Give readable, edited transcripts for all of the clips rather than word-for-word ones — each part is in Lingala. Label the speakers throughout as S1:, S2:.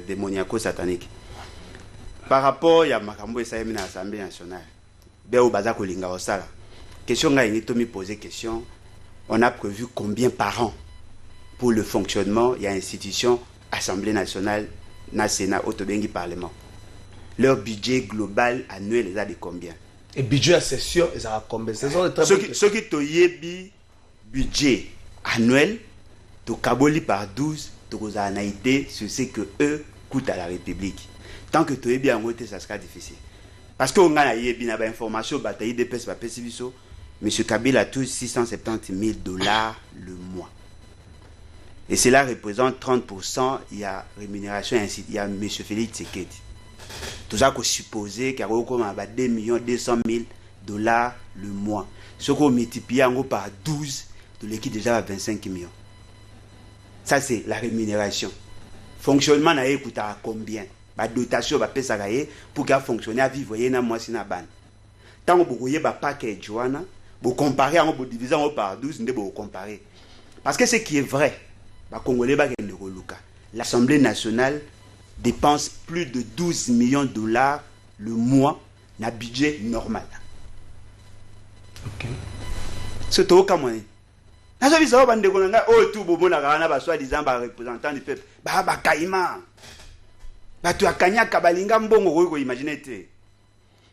S1: démoniaco satanique. Par rapport à Makambo et Saïmi à l'Assemblée nationale, Béo Bazako Linga Osala, question a été posée question, on a prévu combien par an pour le fonctionnement, il y a institution, Assemblée nationale, na Sénat, Otobengi Parlement. Leur budget global annuel est de combien?
S2: Et budget à session, ils ont combien?
S1: Ce qui te budget annuel, tu kaboli par 12, tu as une idée sur ce que eux coûtent à la République. Tant que tu es bien en côté, ça sera difficile. Parce qu'on a une information, bataille de pèse, M. Kabila touche $670 000 le mois. Et cela représente 30%, il y a rémunération, il y a M. Félix Tshisekedi. Tout ça qu'on supposait qu'il y a 2 200 000 $ le mois. Ce qu'on multiplie par 12, de l'équipe déjà à 25 millions. Ça, c'est la rémunération. Fonctionnement, n'a écouté à combien? La dotation va payer pour qu'elle fonctionne à vivre. Voyez, moi, c'est une ban. Tant que vous voyez le package, vous comparez, vous divisez par 12, vous comparez. Parce que ce qui est vrai, l'Assemblée nationale dépense plus de 12 millions de $ le mois dans le budget normal.
S2: Ok.
S1: C'est tout comme ça. Vous avez dit que tout le monde soi-disant représentant du peuple. Kaima. Tu as gagné Kabalinga Mbongo, imaginez.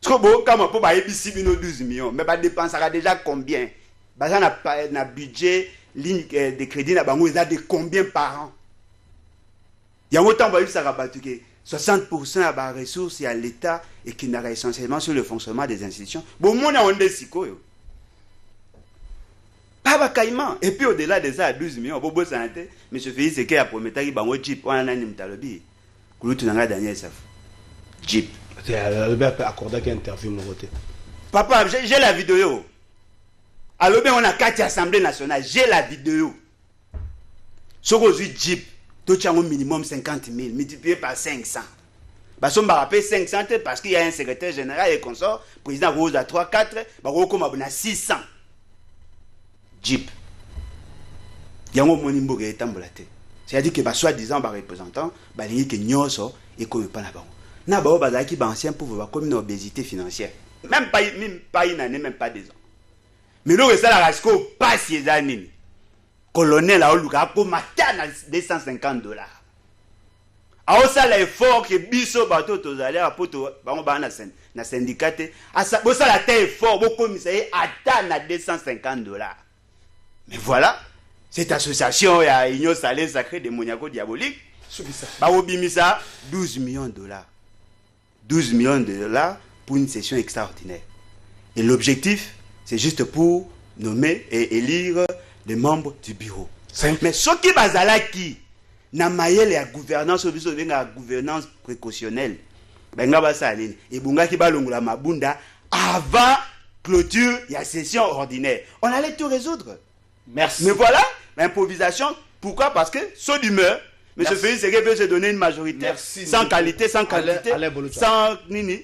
S1: Parce que quand on peut 12 millions, mais on dépensera déjà combien? Dans budget, ligne de crédit, on a de combien par an? Il y a autant de 60% à la ressources et à l'État et qui n'a essentiellement sur le fonctionnement des institutions. Bon, on a un décico. Et puis au-delà de ça, à 12 millions, Bobo Santé, M. Félix Tshisekedi a promis qu'il y a un Jeep, on a un Mtalobi. Daniel Saf. Jeep.
S2: Tu as accordé qu'une interview, mon côté.
S1: Papa, j'ai la vidéo. Alors, on a 4 assemblées nationales, j'ai la vidéo. Ce qu'on dit Jeep, tu as au minimum 50 000, multiplié par 500. Parce qu'on va rappeler 500 parce qu'il y a un secrétaire général et consort, président Rose à 3, 4, on a 600. Jeep. Il y a un monimbo qui est emboîté. C'est-à-dire que soi-disant, les représentants, ils sont et comme pas là-bas. N'a qui ancien pour comme une obésité financière. Même pas une année, même pas 2 ans. Mais là, ça la rasco pas ces années. Colonel a eu pour matin $250. Alors ça l'effort que biso bateau aux allés à poto na syndicat à ça la terre effort beaucoup commissaire atteint à $250. Mais voilà, cette association a union salée sacrée démoniaco diabolique. Ba obimisa 12 millions de $. 12 millions de $ pour une session extraordinaire. Et l'objectif, c'est juste pour nommer et élire les membres du bureau. Mais ce qui bazalaki na mayele ya gouvernance obiso benga gouvernance précautionnelle. Benga basalini et bunga ki balongula mabunda avant clôture ya session ordinaire. On allait tout résoudre.
S2: Merci.
S1: Mais voilà, l'improvisation, pourquoi? Parce que saut d'humeur, M. Félix Tshisekedi veut se donner une majorité.
S2: Merci,
S1: sans qualité, sans quantité, sans nini.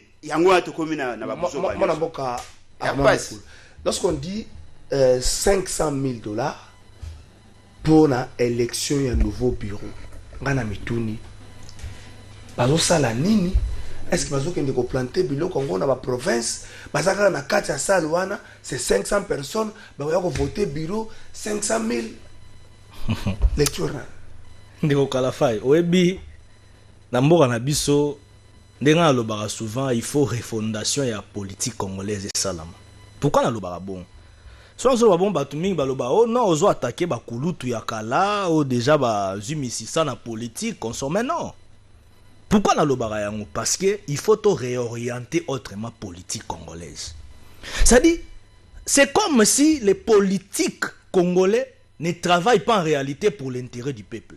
S2: Lorsqu'on dit 500 000 $ pour l'élection d'un nouveau bureau, est-ce que vous avez planté le Congo dans la province? C'est 500 personnes qui vont voter bureau 500 000 lectures.
S3: Ndeko Kalafai, oebi na mboka na biso ndenga alobaka souvent il faut refondation ya politique congolaise et salama. Pourquoi na lobaka bon? Soit zo ba bon batu mingi baloba oh non ozo attaquer ba kulutu ya kala o déjà ba zumisisa na politique consommer non. Pourquoi na lobaka yango? Parce que il faut to réorienter autrement politique congolaise. Ça dit c'est comme si les politiques congolais ne travaillent pas en réalité pour l'intérêt du peuple.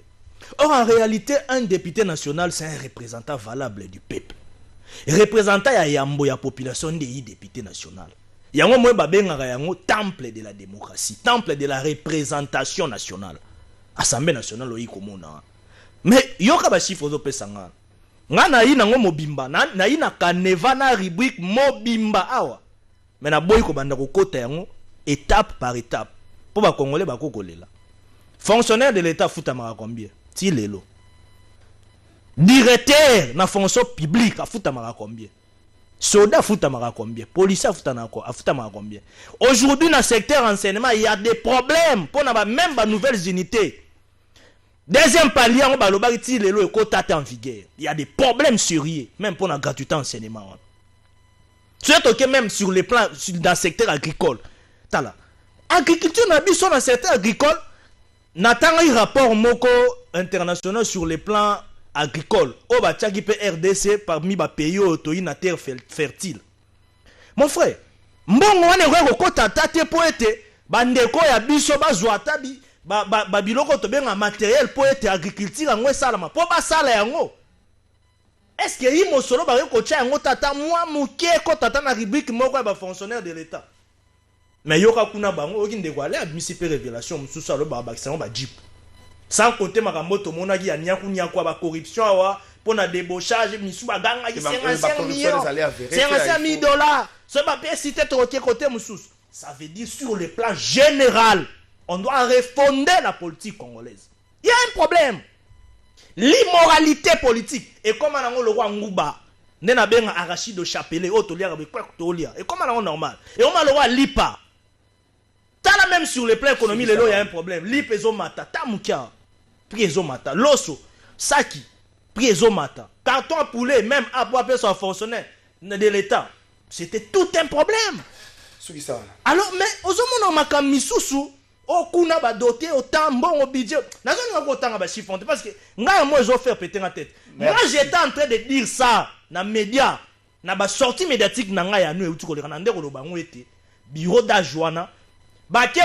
S3: Or, en réalité, un député national, c'est un représentant valable du peuple. Représentant ya yambo ya population de député national. Yango mwe babenga yango temple de la démocratie, temple de la représentation nationale. Assemblée nationale oyi komona. Mais yoka ba chiffre zo pesanga. Ngana yi nango mobimba na yi na kaneva na rubrique mobimba awa. Mais na boy ko banda ko kota yango étape par étape. Pour ba congolais ba kokolela. Fonctionnaire de l'état futamaka combien? Ti lelo. directeur na fonction publique afutamaka combien? Soldat afutamaka combien? Policier afutamaka combien? Aujourd'hui dans le secteur enseignement, il y a des problèmes pour même les nouvelles unités. Deuxième palier, on va le côté en vigueur. Il y a des problèmes sérieux, même pour la gratuité enseignement. Surtout que même sur les plans, dans le secteur agricole. Agriculture, dans le secteur agricole, n'attend un rapport moko international sur les plans agricoles. Au Bachaki RDC parmi les pays où il y a terre fertile. Mon frère, mbongo wane ko kota tate po ete bandeko ya biso bazwata ba biloko to benga matériel po ete agriculture ngo salama po ba sala yango. Est-ce que yi mosolo ba ko tia yango tata moi muke ko tata na rubrique moko ba fonctionnaire de l'état. Mais yoka kuna bango okinde ko aller admissible révélation mususu alo ba bakisano ba jeep. Sans compter makamoto monaki ya nyakunya kwa ba corruption awa pour na débauchage misu ba ganga 55 millions. 55 000 $. Ce papier cité côté mususu. Ça veut dire sur le plan général, on doit refonder la politique congolaise. Il y a un problème. L'immoralité politique. Et comme on a le roi Ngouba, on a bien arraché de chapelet, et comme on a normal. Et on a le roi Lipa. T'as même sur le plan économique, il y a un problème. Lipa et Zomata, Tamukia, Priezomata, Loso, Saki, Priezomata, carton à poulet, même à appeler son fonctionnaire de l'État. C'était tout un problème. Alors, mais aux hommes on misusu, au kuna ba doté autant bon au budget. N'a pas autant ba chiffon parce que moi ils ont fait péter la tête. Moi j'étais en train de dire ça dans les médias, na ba sortie médiatique na nga ya nous uti ko le kanande ko lo bango été bureau d'Ajoana ba ke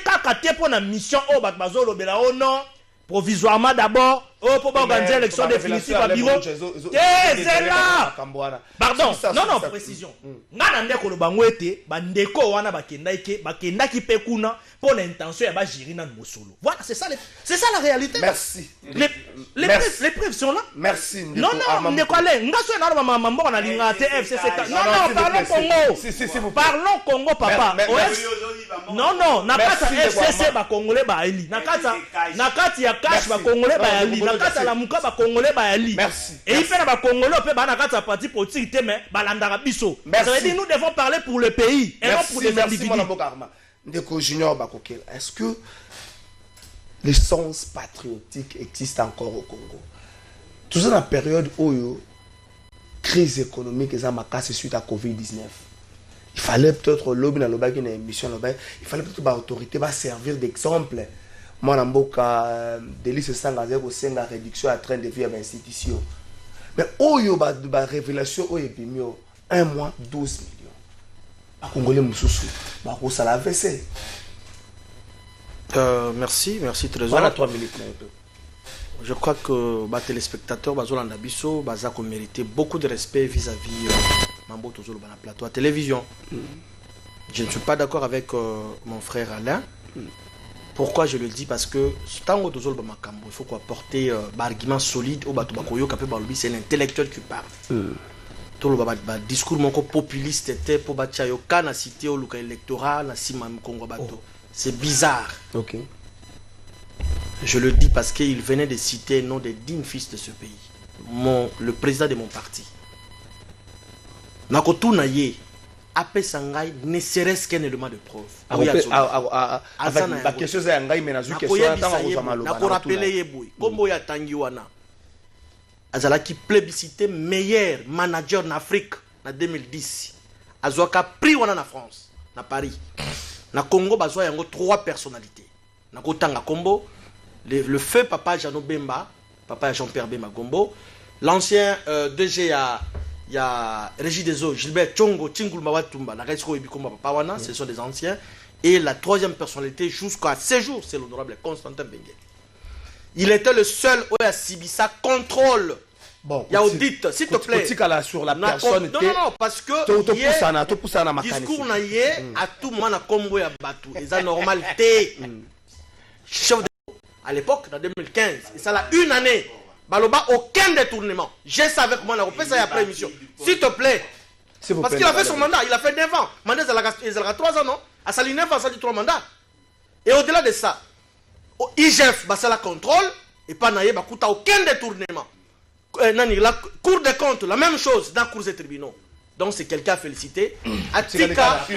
S3: kaka te pour na mission au ba bazo lobela oh non provisoirement d'abord pour organiser l'élection définitive à bureau. C'est là. Pardon. Non, précision. Nga ndeko lo bango ete bandeko wana bakenda ki pekuna pour l'intention ya ba gérer na mosolo. Voilà, c'est ça la réalité.
S2: Merci.
S3: Les preuves sont là.
S2: Merci.
S3: Non, ndeko ale nga so na mama mboka na linga TFCC. Non, parlons Congo.
S2: Si vous
S3: parlons Congo papa. Non, na kata FCC ba congolais ba eli. Na kata ya cash ba congolais ba eli. Na kata la muka ba congolais ba eli. Et il fait ba congolais pe ba na kata parti politique mais balandara biso. Ça veut dire nous devons parler pour le pays et non pour les individus.
S2: Ndeko Junior Bakokela, est-ce que le sens patriotique existe encore au Congo? Toujours dans la période où il y a une crise économique et ça m'a cassé suite à Covid-19. Il fallait peut-être lobby dans le une émission, il fallait peut-être que l'autorité va servir d'exemple. Moi, dans le délice sans la réduction à train de vie à l'institution. Mais où il y a une révélation, où il y a 1 mois, 12 millions. Les Congolais Moussoussou, ça l'a AVC.
S4: Merci Trésor.
S2: Voilà 3 minutes.
S4: Je crois que les téléspectateurs ont mérité beaucoup de respect vis-à-vis Mambo Tozolo dans la plateau à télévision. Je ne suis pas d'accord avec mon frère Alain. Pourquoi je le dis? Parce que tant que il faut qu'on apporte un argument solide au Batubakoyo, c'est l'intellectuel qui parle. Tout le discours populiste était pour Batchayo Kana cité au local électoral, na Simam Congo Bato. C'est bizarre.
S2: Ok.
S4: Je le dis parce qu'il venait de citer le nom des dignes fils de ce pays. Le président de mon parti. Nakotou Naye, Ape Sangai, ne serait-ce qu'un élément de preuve.
S2: Quelque chose à Ngai, mais
S4: Nako rappelé Yeboui, Kombo ya Tangiwana. Azala qui plébiscité meilleur manager en Afrique en 2010. Azoaka pris en France, na Paris. Na Congo, il y a 3 personnalités. Na Kotanga Kombo, le feu papa Jano Bemba, papa Jean-Pierre Bemba Gombo, l'ancien DG il y a Régie des Eaux, Gilbert Tchongo, Tingul Mawatumba, la Resko Ibikomba Papawana, ce sont des anciens. Et la 3e personnalité jusqu'à ce jour, c'est l'honorable Constantin Bengue. Il était le seul où il y a Sibissa contrôle.
S2: Bon,
S4: il y a audit, s'il te plaît.
S2: Sur la personne.
S4: Non, parce que discours na yé à tout moment na combo ya batou. Et ça normal té. Chef de à l'époque, en 2015, et ça a une année. Baloba, aucun détournement. J'ai ça avec moi, on a fait ça après émission. S'il te plaît. Parce qu'il a fait son mandat, il a fait 9 ans. Mandat, il a 3 ans, non? À Sali 9 ans, ça dit 3 mandats. Et au-delà de ça, IGF, ça la contrôle, et pas naïe, aucun détournement. la Cour des comptes, la même chose dans la Cour des tribunaux. Donc c'est quelqu'un à féliciter. Atika,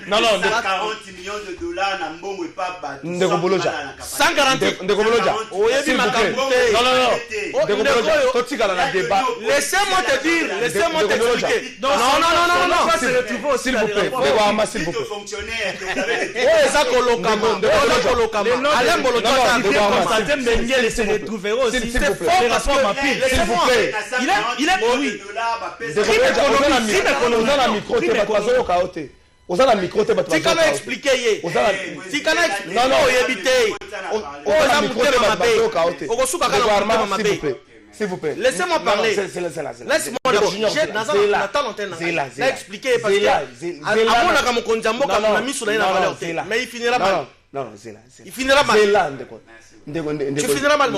S1: non, 40 millions de dollars na mbongo et pas battu.
S4: 140. Laissez-moi te dire, laissez-moi t'expliquer. Non,
S2: s'il vous plaît. S'il vous plaît.
S4: Ça
S2: on a la micro te
S4: tu kana expliquer tu kana non yebité
S2: s'il vous plaît
S4: laissez-moi parler laisse-moi expliquer parce que amona kama konjambo kama misu na valeur mais il finira mal il finira mal tu finiras mal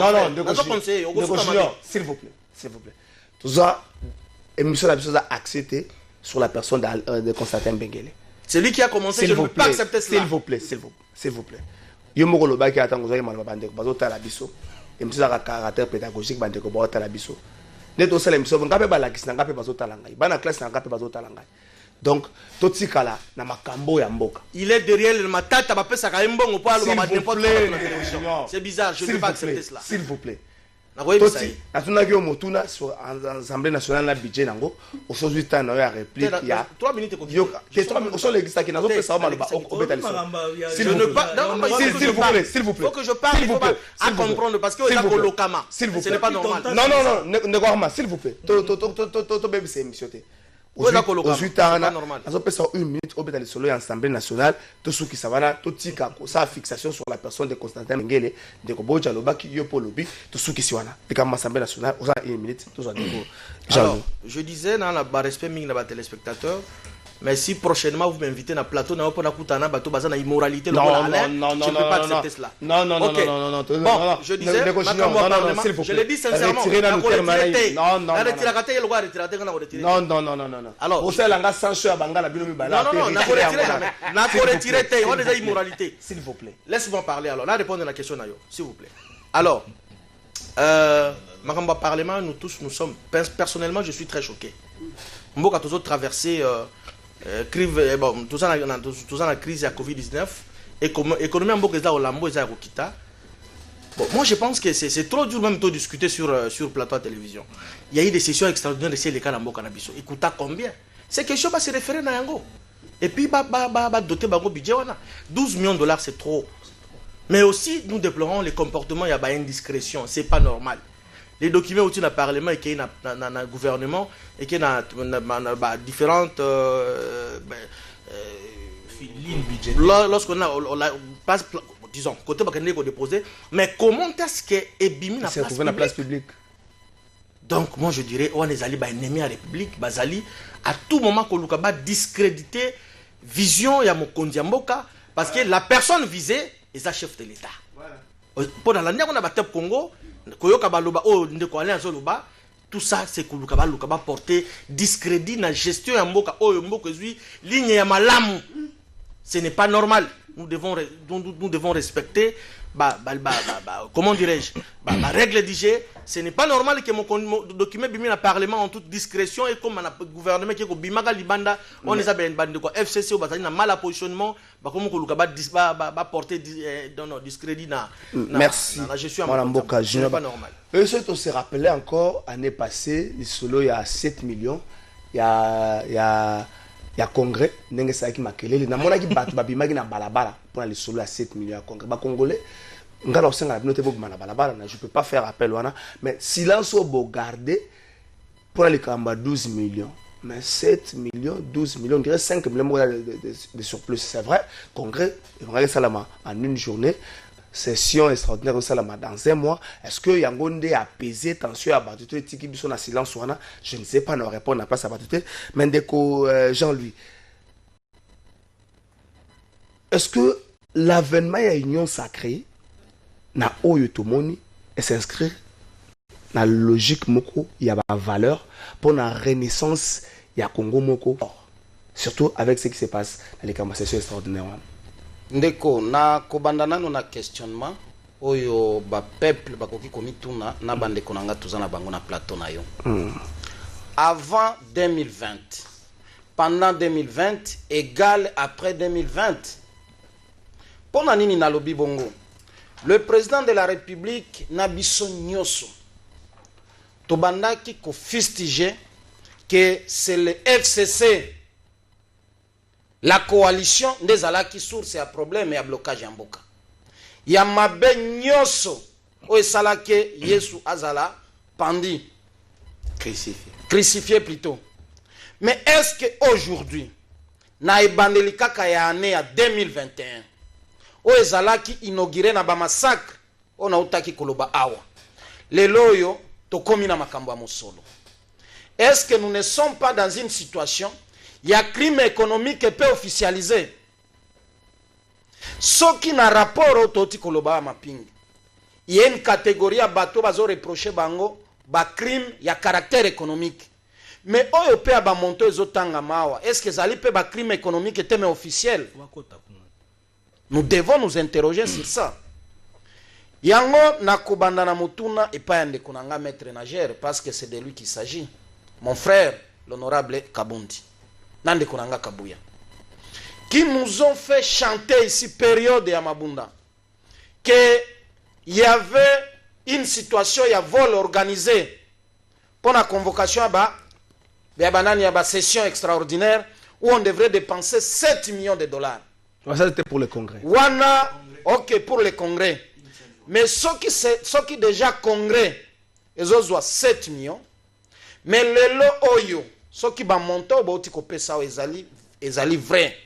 S2: s'il vous plaît tout ça émission la chose à accepter sur la personne de Constantin Benguele.
S4: C'est lui qui a commencé, je ne peux pas accepter cela.
S2: S'il vous plaît. Yo moko lo baki atango zaki malaba bandeko bazota la biso. Et monsieur a caractère pédagogique bandeko bazota la biso. Neto sala émission ngape ba lakisa ngape bazota la ngai. Bana classe ngape bazota la ngai. Donc totikala na makambo ya mboka.
S4: Il est derrière le matata ba pesa ka mbongo po alo ba n'importe quoi. C'est bizarre, je ne peux pas accepter cela.
S2: S'il vous plaît. Natuna ki omotuna sur l'Assemblée nationale na budget nango aujourd'hui temps na ya réplique ya
S4: 3 minutes ko
S2: yo ke 3 minutes so l'exista ki nazo pesa ma ba obeta liso s'il vous plaît
S4: faut que je parle il faut pas à comprendre parce que on a lokama ce n'est pas normal
S2: non ne quoi s'il vous plaît to bébé c'est émission aujourd'hui temps na nazo pesa 1 minute obeta liso ya Assemblée nationale to suki savana to tika ko sa fixation sur la personne de Constantin Benguele de ko boja lobaki yo po lobi to suki siwana de comme Assemblée nationale on a 1 minute to ça
S4: alors je disais dans la respect ming na ba téléspectateurs mais si prochainement vous m'invitez dans plateau na pour na kutana bato baza na immoralité le je peux pas accepter cela
S2: non
S4: bon je disais je le dis sincèrement
S2: non alors vous savez la sanction ya bangala bino mi bala
S4: na ko retirer on est immoralité
S2: s'il vous plaît
S4: laisse-moi parler alors là répondre à la question na yo s'il vous plaît alors Makamba Parlement nous tous nous sommes personnellement je suis très choqué mboka tous autres traversé tout ça la crise de la Covid-19 économie en mboka za olambo za kokita. Bon, moi je pense que c'est trop dur même de discuter sur plateau de télévision. Il y a eu des sessions extraordinaires de ces cas dans mboka na biso. Écoutez combien c'est quelque chose va se référer na yango. Et puis doter bango budget wana 12 millions de dollars c'est trop. Mais aussi nous déplorons les comportements il y a indiscrétion, c'est pas normal. Les documents où tu as parlement et qui est dans le gouvernement et qui est dans différentes
S3: lignes budgétaires.
S4: Lorsqu'on a disons côté bakane ko déposer mais comment est-ce que ebimi na
S2: place publique
S4: donc moi je dirais on est allé ba ennemi à République bazali à tout moment ko luka ba discréditer vision ya mokonzi mboka parce que la personne visée est la chef de l'État. Pour dans l'année on a battu Congo koyoka baloba o ndeko alliance loba tout ça c'est que luka ba porter discrédit na gestion ya mboka o mboka zui ligne ya malamu. Ce n'est pas normal. Nous devons respecter comment dirais-je règle d'hygiène. Ce n'est pas normal que mon document bimi na parlement en toute discrétion et comme le gouvernement qui est bimaga libanda on les a bien bandé quoi FCC ou bazali na mal positionnement comme ko luka ba porter discrédit na
S2: merci
S4: la gestion
S2: mboka
S4: ce n'est pas normal.
S2: Et ce on se rappelait encore année passée les solo il y a 7 millions il y a congrès ndenge sa ki makelele na mona ki batu babimaki na balabala pour les solo à 7 millions ya congrès ba congolais ngala osenga binote bo na balabala na je peux pas faire appel wana mais silence au beau garder pour les kamba 12 millions mais 7 millions 12 millions on dirait 5 millions de surplus c'est vrai congrès congrès salama en une journée session extraordinaire au salama dans un mois est-ce que yangonde a pesé tension à batute tiki biso na silence wana je ne sais pas nous répondre à place à batute mais ndeko Jean-Louis est-ce que l'avènement ya union sacrée na oyo tomoni et s'inscrire na logique moko ya ba valeur pour la renaissance ya Congo moko surtout avec ce qui se passe dans les conversations extraordinaires.
S5: Ndeko na kobanda nano na questionnement oyo ba peuple bakoki komituna na bandeko nanga tozana bango na plateau na yo. Avant 2020, pendant 2020 égale après 2020. Pona nini nalobi bongo? Le président de la République Nabiso Nyoso tobandaki ko fustiger que c'est le FCC, la coalition des alaki source à problème et à blocage en boka. Ya mabe nyoso o esalake Yesu azala pandi crucifié plutôt. Mais est-ce que aujourd'hui na ebandeli kaka ya année à 2021 o ezalaki inauguré na ba massacre o na utaki koloba awa lelo yo tokomi na makambo ya mosolo? Est-ce que nous ne sommes pas dans une situation il y a crime économique peu officialisé? Ce qui n'a rapport au toti koloba mapping, il y a une catégorie à bateau bazo reprocher bango ba crime il y a caractère économique. Mais oyo pe ba monto ezotanga mawa, est-ce que zali pe ba crime économique était mais officiel? Nous devons nous interroger sur ça. Yango na kobanda na mutuna et pas yande konanga maître nageur parce que c'est de lui qu'il s'agit. Mon frère l'honorable Kabundi. Nande konanga Kabuya. Qui nous ont fait chanter ici période ya Mabunda que il y avait une situation, il y a vol organisé pour la convocation il y a une session extraordinaire où on devrait dépenser 7 millions de dollars.
S2: Ça c'était pour le congrès.
S5: Wana, ok, pour le congrès. Mais ceux qui déjà congrès, ils ont 7 millions. Mais le lot oyo, ceux qui va monter au boutique au PSA, ils allaient vrai.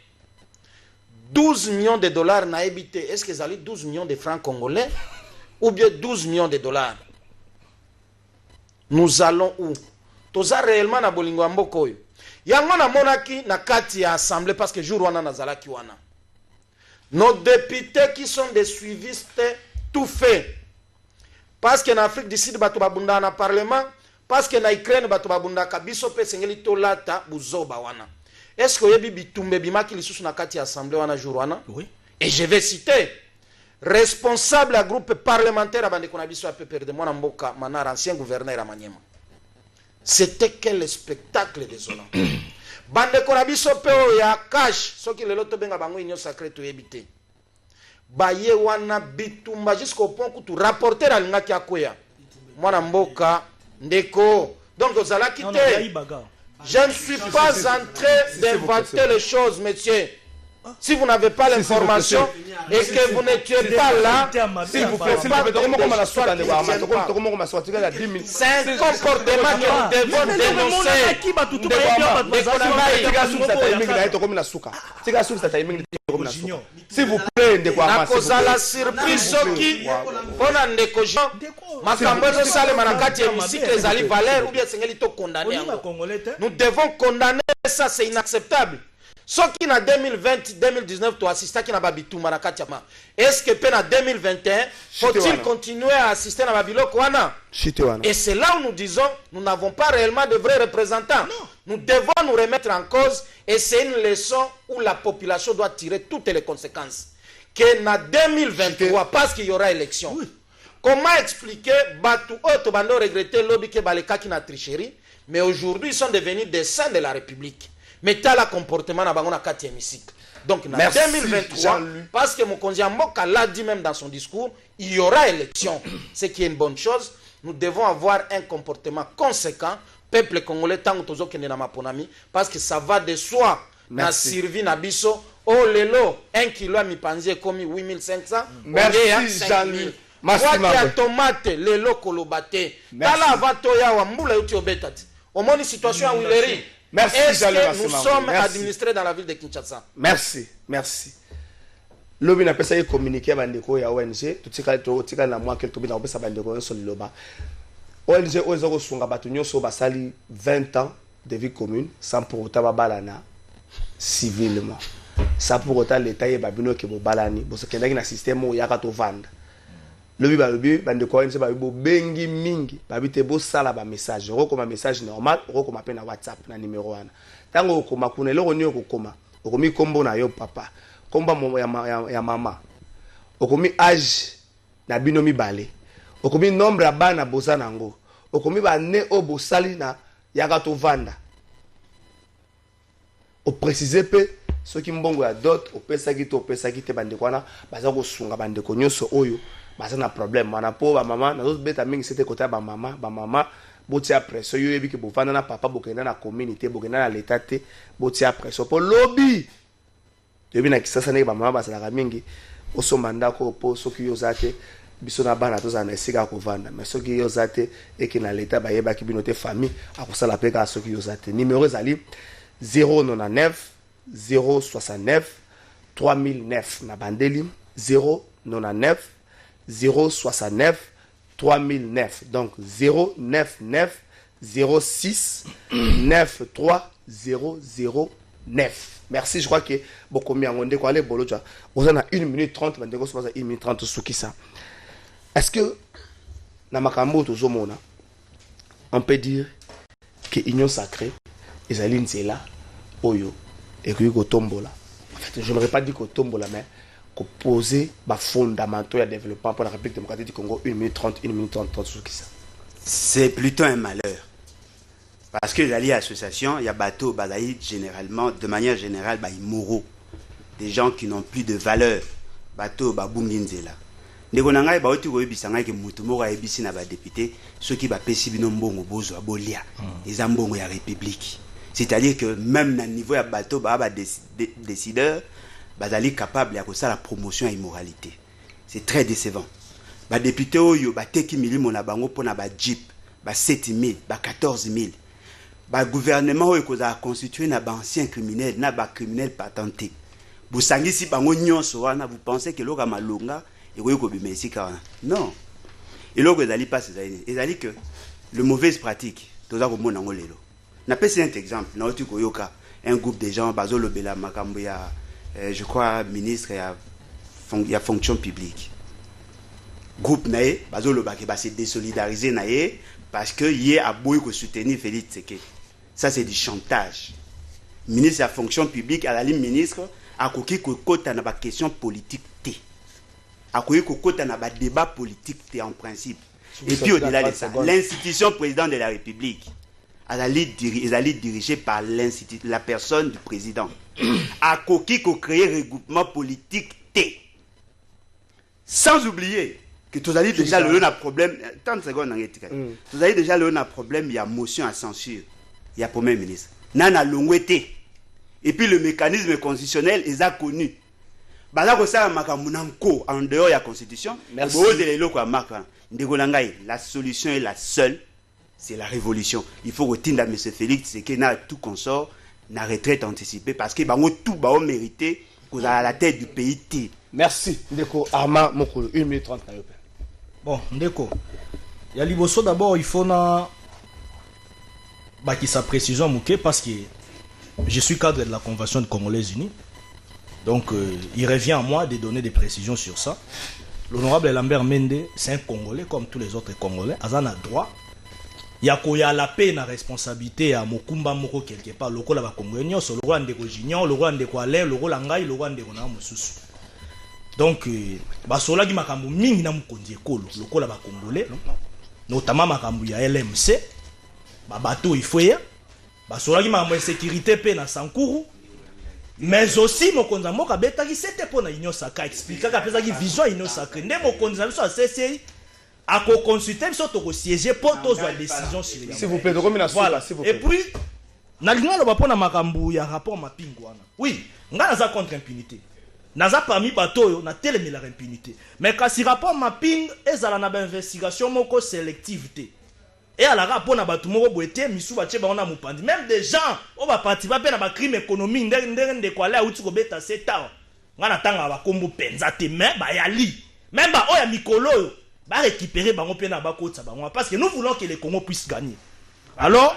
S5: 12 millions de dollars na habité. Est-ce qu'ils allaient 12 millions de francs congolais ou bien 12 millions de dollars? Nous allons où? Toza réellement na bolingo amboko yo. Yango na monaki na kati ya assemblée parce que jour wana nazalaki wana. Nos députés qui sont des suivistes tout fait. Parce que en Afrique du Sud bato babunda na parlement, parce que na Ukraine bato babunda kabiso pe sengeli tolata buzoba wana. Est-ce que yebi bitumbe bimaki lisusu na kati ya assemblée wana jour wana? Oui. Et je vais citer responsable à groupe parlementaire à bande konabiso a pepere de mwana mboka Manar, ancien gouverneur à Maniema. C'était quel spectacle désolant. Bande konabiso pe ya cash soki lelo to benga bango union sacrée to yebite. Baye wana bitumba jusqu'au point que tu rapporter à l'ingaki akoya. Mwana mboka ndeko. Donc ozala kite. Je ne suis pas en train d'inventer les choses, monsieur. Si vous n'avez pas l'information et que vous n'étiez pas là, s'il vous plaît, c'est un comportement que nous devons dénoncer.
S2: S'il vous plaît,
S5: la surprise qui on a ndeko Jean makambo sale manakati hémicycle les ali valeur ou bien sengeli to condamner. Nous devons condamner ça, c'est inacceptable. Ce qui en 2020-2019 tu assisté qui na babitumba na katiama. Est-ce que en 2021 faut-il continuer à assister à babiloko wana? Et c'est là où nous disons nous n'avons pas réellement de vrais représentants. Non. Nous devons nous remettre en cause et c'est une leçon où la population doit tirer toutes les conséquences. Que en 2023 parce qu'il y aura élection. Oui. Comment expliquer batu auto bando regretter lobby que baleka qui na tricherie mais aujourd'hui ils sont devenus des saints de la République. Mais t'as le comportement dans la carte hémicycle. Donc en 2023, parce que Mokonzi Mboka l'a dit même dans son discours, il y aura élection. Ce qui est une bonne chose. Nous devons avoir un comportement conséquent. Peuple congolais, tant que nous sommes maponami, parce que ça va de soi. Na survie na biso. Oh lelo, 1 kilo à mi panzi comme 8500.
S2: Merci Jean-Louis.
S5: Merci ya tomate lelo kolobate. Tala avatoya wa mbula yuti obetati. Au moins une situation à Willery.
S2: Merci,
S5: est-ce que nous sommes administrés dans la ville de Kinshasa?
S2: Merci, merci. Lobi na pesa communiquer bandeko ya ONG, tutika na moi quelque na pesa bandeko sur loba. ONG ozo sunga batu nyoso basali 20 ans de vie commune sans pour autant babalana civilement. Ça pour autant l'état et babino ke bo balani, bo se kendaki na système o yaka to vanda. Lobi bandeko ONG babibo bengi mingi babite bo sala ba message roko ma message normal roko ma pe na WhatsApp na numéro wana tango okoma kuna lelo ni okoma okomi kombo na yo papa komba ya mama okomi âge na bino mibale okomi nombre ya bana boza nango okomi bane o bosali na yaka tovanda oprécise pe soki mbongo ya dot opesaki te bandeko wana baza kosunga bandeko nyonso oyo baza na problème wana po bamama nazobeta mingi sete kota ya bamama botia pression yo yebi ke bovanda na papa bokenda na communauté bokenda na l'état te botia pression po lobby yebi na kisasa ndenge bamama bazalaka mingi osomba ndako po soki yo oza te biso na bana tozala na esika ya kovanda mais soki yo oza te eke na l'état bayebaki bino te famille akosala mpe kaka soki yo oza te numéro ezali 099 069 3009 na bandeli 099 069 3009 donc 099 06 93009. Merci, je crois que beaucoup mieux en ondé quoi les bolo tu on a 1 minute 30 bandeko so 1 minute 30 souki ça. Est-ce que na makambo tozomona on peut dire que union sacrée ezali nzela oyo et que kotombola. En fait, je n'aurais pas dit kotombola mais poser les fondamentaux de développement pour la République démocratique du Congo 1 minute 30 sur qui ça.
S1: C'est plutôt un malheur. Parce que les associations, il y a bateau, généralement, de manière générale, immoraux. Des gens qui n'ont plus de valeur. Bateau, babunginzela. Negonanga, baoti go ebisanga ke mutumo ga ebisi na ba député, ceux qui ba pesi bino mbongo bozo abolia. Les ambongo ya République. C'est-à-dire que même na niveau ya bateau, ba décideur bazali capable ya kosa la promotion à immoralité. C'est très décevant. Ba député oyo ba teki milimo na bango pona ba jeep, ba 7000, ba 14000. Ba gouvernement oyo koza constitué na ba ancien criminel, na ba criminel patenté. Vous sangisi bango nyonso wana, vous pensez que loka malonga et oyo ko bimesi ka wana. Non. Et logo ezali pas ces ezali que le mauvaise pratique toza ko mona ngolelo. Na pesi un exemple, na otu ko yoka un groupe de gens bazolo bela makambo ya je crois ministre il y a fonction publique groupe naé bazolo ba ke ba se désolidariser naé parce que yé a boy ko soutenir Félix Tshisekedi. Ça c'est du chantage. Ministre de la fonction publique à la ligne ministre a koki ko kota na ba question politique té. A koki ko kota na ba débat politique té en principe. Et puis au-delà de ça, l'institution président de la République elle est dirigée par la personne du président. A koki ko créer regroupement politique T. Sans oublier que tous allez déjà le un problème 30 secondes en éthique. Tous allez déjà le un problème, il y a motion à censure. Il y a premier ministre. Nana longwete. Et puis le mécanisme constitutionnel est connu. Bala ko sa makamunanko en dehors de la constitution.
S2: Merci.
S1: La solution est la seule. C'est la révolution. Il faut retirer M. Félix Tshisekedi na tout consort na retraite anticipée parce que bango tout ba mérité qu'on a la tête du pays.
S2: Merci Ndeko Armand Mokolo 1 minute 30 na yo.
S3: Bon Ndeko. Ya liboso d'abord il faut na qui sa précision mouké parce que je suis cadre de la Convention de Congolais Unis. Donc il revient à moi de donner des précisions sur ça. L'honorable Lambert Mende, c'est un Congolais comme tous les autres Congolais, azan a droit. Yakoya la paix na responsabilité à Mokumba Moko quelque part loko la ba Congolais nyonso le roi ndeko Junior le roi ndeko Ale le roi Langai le roi ndeko na Mosusu. Donc basola gi makambo mingi na mukonzi ekolo loko la ba Congolais notamment makambo ya LMC ba bateau il faut ya basola gi makambo insécurité pe na Sankuru mais aussi mokonza moka betaki c'était pour na union sacrée expliquer ka pesa ki vision union sacrée ndé mokonza biso a CCI à consulter surtout au siéger pour tous les décisions sur les.
S2: S'il vous plaît, voilà. S'il vous plaît.
S3: Et puis nalingana ba pona makambu ya rapport mapingwana. Oui, nga naza contre impunité. Naza parmi bato yo na telemi la impunité. Mais quand si rapport maping ezala na ba investigation moko sélectivité. Et à la rapport na bato moko boete misu ba tche ba ona mupandi. Même des gens o ba parti ba pe na ba crime économique ndenge ko ala uti ko beta 7 ans. Nga na tanga ba kombo penza te mais ba yali. Même ba oya mikolo yo va récupérer bango pe na bakota bango parce que nous voulons que le Congo puisse gagner. Alors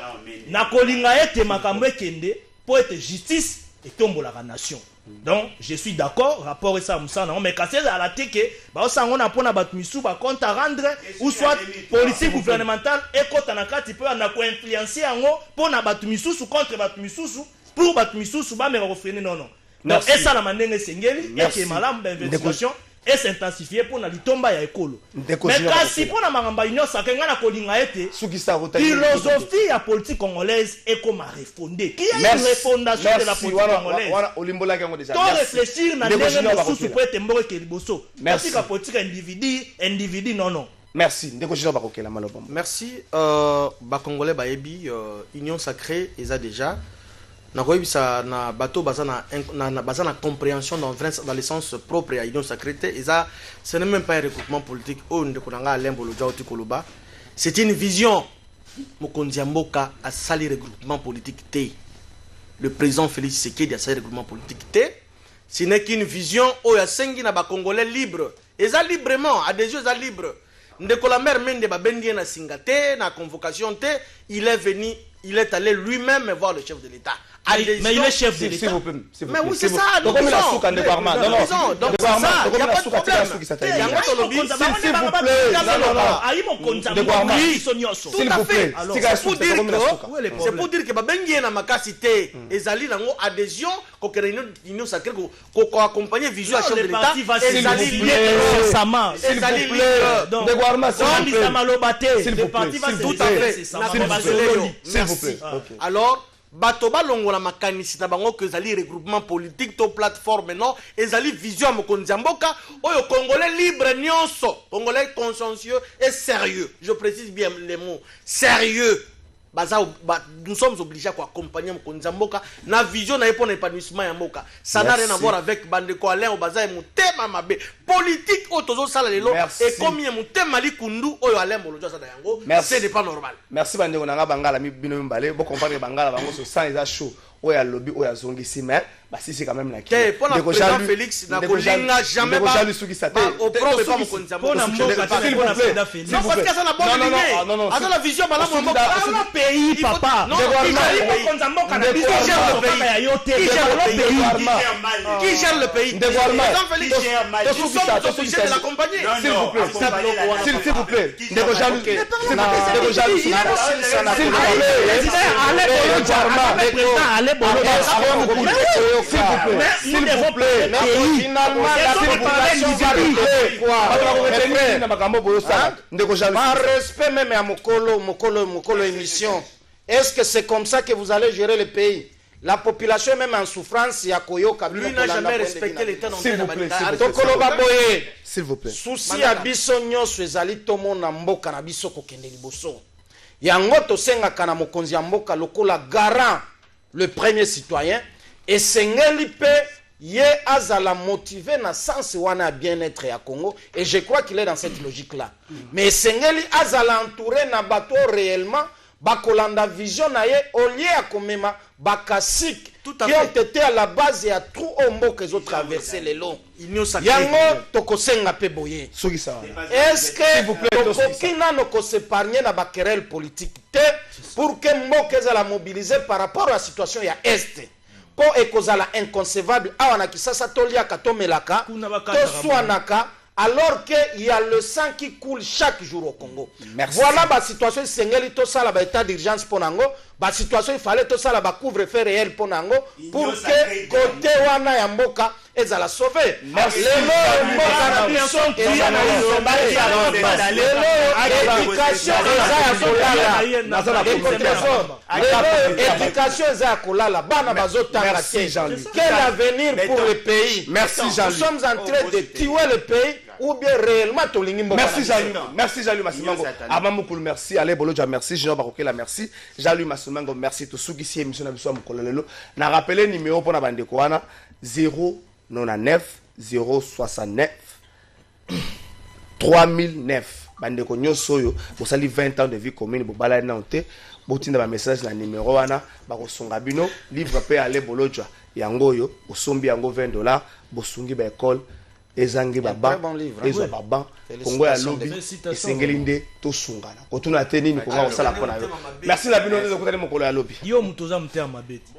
S3: na kolinga ete makambo ekende pour être justice et tombola la nation. Donc je suis d'accord rapport et ça musana mais quand c'est à la teke ba osango na pona batu misu ba compte à rendre ou soit politique gouvernementale et kota na kati peut na ko influencer yango pona batu misu contre batu misu pour batu misu ba me refréner non. Donc et ça la mandenge sengeli et que malam d'investigation et s'intensifier pour na litomba ya ekolo. Mais kasi pour na mangamba union sacrée ngana kolinga ete philosophie ya politique congolaise est comme refondée. Qui a une refondation de la politique congolaise? Tout réfléchir na ndenge mosusu po ete mboka ke liboso. Politique ya politique individu non.
S2: Merci.
S4: Merci. Congolais bayebi union sacrée eza déjà na koyebisa na bato bazana na compréhension dans le sens propre à union sacrée eza ce n'est même pas un regroupement politique au ndekonanga lembo lo jauti koloba. C'est une vision. Mokonzi Mboka a sali regroupement politique T. Le président Félix Tshisekedi a sali regroupement politique T. Ce n'est qu'une vision où il y a 5 Congolais libres. Ils sont librement, à des yeux libres. Ndekola mer mende ba bendi na singate na convocation T, il est venu, il est allé lui-même voir le chef de l'État.
S3: Mais il est chef de l'État.
S4: Mais oui, c'est ça. Donc, il y a pas de problème. C'est pour dire que Babengi na makasité ezali nango adhésion ko réunion sacrée ko accompagner vision à chef de l'État ezali lié récemment. Ezali lié. Donc, le parti va tout à fait. S'il vous plaît. Alors bato balongo la makanisi na bango que zali regroupement politique to plateforme non ezali vision mokonzi mboka oyo congolais libre nyonso congolais consciencieux et sérieux, je précise bien les mots sérieux. Nous sommes obligés à accompagner mokonzi mboka na vision na pour l'épanouissement ya mboka. Ça n'a rien à voir avec bandeko Alain Obaza et mutema mabe politique otozo sala lelo et comme ya mutema likundu oyo Alain Bolojo sa yango c'est pas normal.
S2: Merci bandeko nanga bangala mi bino mbale bo comprendre bangala bango so sans eza chaud oya lobby oya zongi si mais si c'est quand même la qui
S4: pour la président Félix na kolinga jamais pas au propre pas mokonzi mboka non parce que ça na bonne ligne non la vision malamu mboka
S3: le pays papa mokonzi mboka na biso
S4: qui gère le pays président Félix nous sommes obligés de l'accompagner
S2: s'il vous plaît
S5: S'il vous plaît, finalement, par respect même à Mokolo émission, est-ce que c'est comme ça que vous allez gérer le pays? La population même en souffrance, il y a Koyoka.
S4: Lui n'a jamais respecté l'État dans
S2: s'il vous plaît.
S5: Souci à biso nyonso ezali tomo na mboka na biso kokende liboso. Yango tosenga kana mokonzi ya mboka lokola garant le premier citoyen et sengeli pe ye azala motivé na sens wana bien-être ya Congo et je crois qu'il est dans cette logique là. Mais sengeli azala entouré na bato réellement bakolanda vision na ye au lieu ya komema bakasik qui ont été à la base et à tout ombo que ont traversé les longs. Yango tokosenga pe boye. Est-ce que tokokina noko s'épargner na bakerel politique te pour que mboka ezala mobilisé par rapport à la situation ya est pour ekozala inconcevable awana kisasa toliaka tomelaka toswanaka alors qu'il y a le sang qui coule chaque jour au Congo. Merci. Voilà la situation, il tout ça, l'état d'urgence pour Nango. La situation, il fallait tout ça, la couvre-feu réel pour Nango, pour que côté Wana Yamboka ait à la sauver. Merci. L'éducation est à Kolala. Quel avenir pour le pays?
S2: Merci Jean-Louis.
S5: Nous sommes en train de tuer le pays. Ou bien réellement
S2: merci Jean-Louis. Merci Jean-Louis Massomango. Amamoukoul merci. Allez Boloja merci. Jean Barokela merci. Jean-Louis Massomango merci. Tout ceux qui s'y émission na biso mukololelo. Na rappeler numéro pour na bande koana 099 069 3009. Bande ko nyoso yo bosali 20 ans de vie commune bobala na onte. Botinda ba message na numéro wana ba ko songa bino livre pe allez Boloja. Yango yo osombi yango $20 bosungi ba école ezangi baba ezo baba Congo ya lobby esengelinde to sungana kotuna teni ni konga osala pona yo merci la bino de kotali mokolo ya lobby
S3: yo mutoza mtema mabeti